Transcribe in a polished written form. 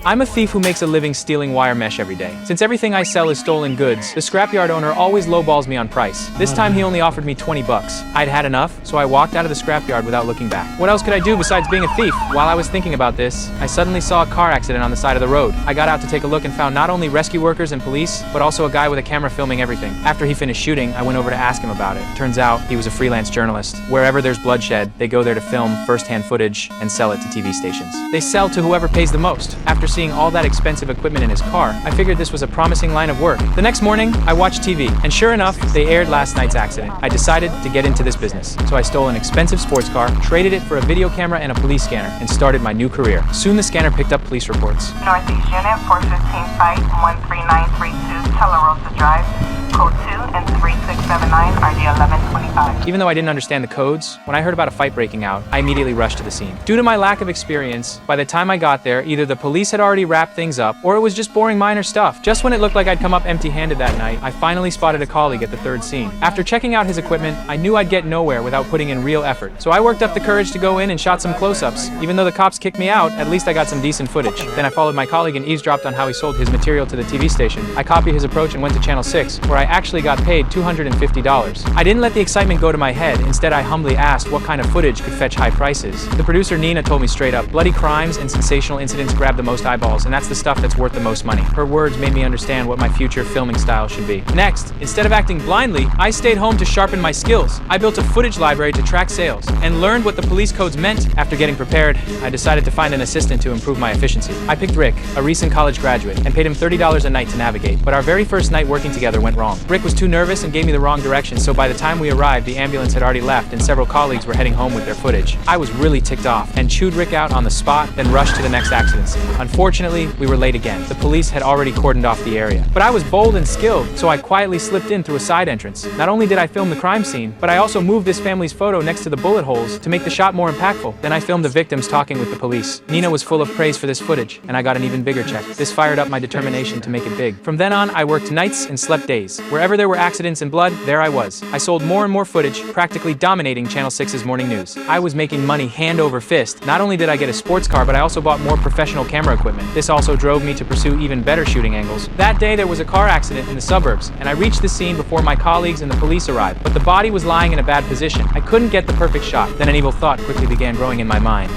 I'm a thief who makes a living stealing wire mesh every day. Since everything I sell is stolen goods, the scrapyard owner always lowballs me on price. This time he only offered me 20 bucks. I'd had enough, so I walked out of the scrapyard without looking back. What else could I do besides being a thief? While I was thinking about this, I suddenly saw a car accident on the side of the road. I got out to take a look and found not only rescue workers and police, but also a guy with a camera filming everything. After he finished shooting, I went over to ask him about it. Turns out, he was a freelance journalist. Wherever there's bloodshed, they go there to film first-hand footage and sell it to TV stations. They sell to whoever pays the most. After seeing all that expensive equipment in his car, I figured this was a promising line of work. The next morning, I watched TV, and sure enough, they aired last night's accident. I decided to get into this business. So I stole an expensive sports car, traded it for a video camera and a police scanner, and started my new career. Soon the scanner picked up police reports. Northeast Unit, 415 Site, 13932, Telerosa Drive, Code 2 and 3679, RD 1125. Even though I didn't understand the codes, when I heard about a fight breaking out, I immediately rushed to the scene. Due to my lack of experience, by the time I got there, either the police had already wrapped things up, or it was just boring minor stuff. Just when it looked like I'd come up empty-handed that night, I finally spotted a colleague at the third scene. After checking out his equipment, I knew I'd get nowhere without putting in real effort. So I worked up the courage to go in and shot some close-ups. Even though the cops kicked me out, at least I got some decent footage. Then I followed my colleague and eavesdropped on how he sold his material to the TV station. I copied his approach and went to Channel 6, where I actually got paid $250. I didn't let the excitement go to my head. Instead, I humbly asked what kind of footage could fetch high prices. The producer Nina told me straight up, bloody crimes and sensational incidents grab the most eyeballs, and that's the stuff that's worth the most money. Her words made me understand what my future filming style should be. Next, instead of acting blindly, I stayed home to sharpen my skills. I built a footage library to track sales, and learned what the police codes meant. After getting prepared, I decided to find an assistant to improve my efficiency. I picked Rick, a recent college graduate, and paid him $30 a night to navigate. But our very first night working together went wrong. Rick was too nervous and gave me the wrong direction, so by the time we arrived, the ambulance had already left and several colleagues were heading home with their footage. I was really ticked off and chewed Rick out on the spot, then rushed to the next accident scene. Unfortunately, we were late again. The police had already cordoned off the area. But I was bold and skilled, so I quietly slipped in through a side entrance. Not only did I film the crime scene, but I also moved this family's photo next to the bullet holes to make the shot more impactful. Then I filmed the victims talking with the police. Nina was full of praise for this footage, and I got an even bigger check. This fired up my determination to make it big. From then on, I worked nights and slept days. Wherever there were accidents and blood, there I was. I sold more and more footage, practically dominating Channel 6's morning news. I was making money hand over fist. Not only did I get a sports car, but I also bought more professional camera equipment. This also drove me to pursue even better shooting angles. That day, there was a car accident in the suburbs, and I reached the scene before my colleagues and the police arrived, but the body was lying in a bad position. I couldn't get the perfect shot. Then an evil thought quickly began growing in my mind.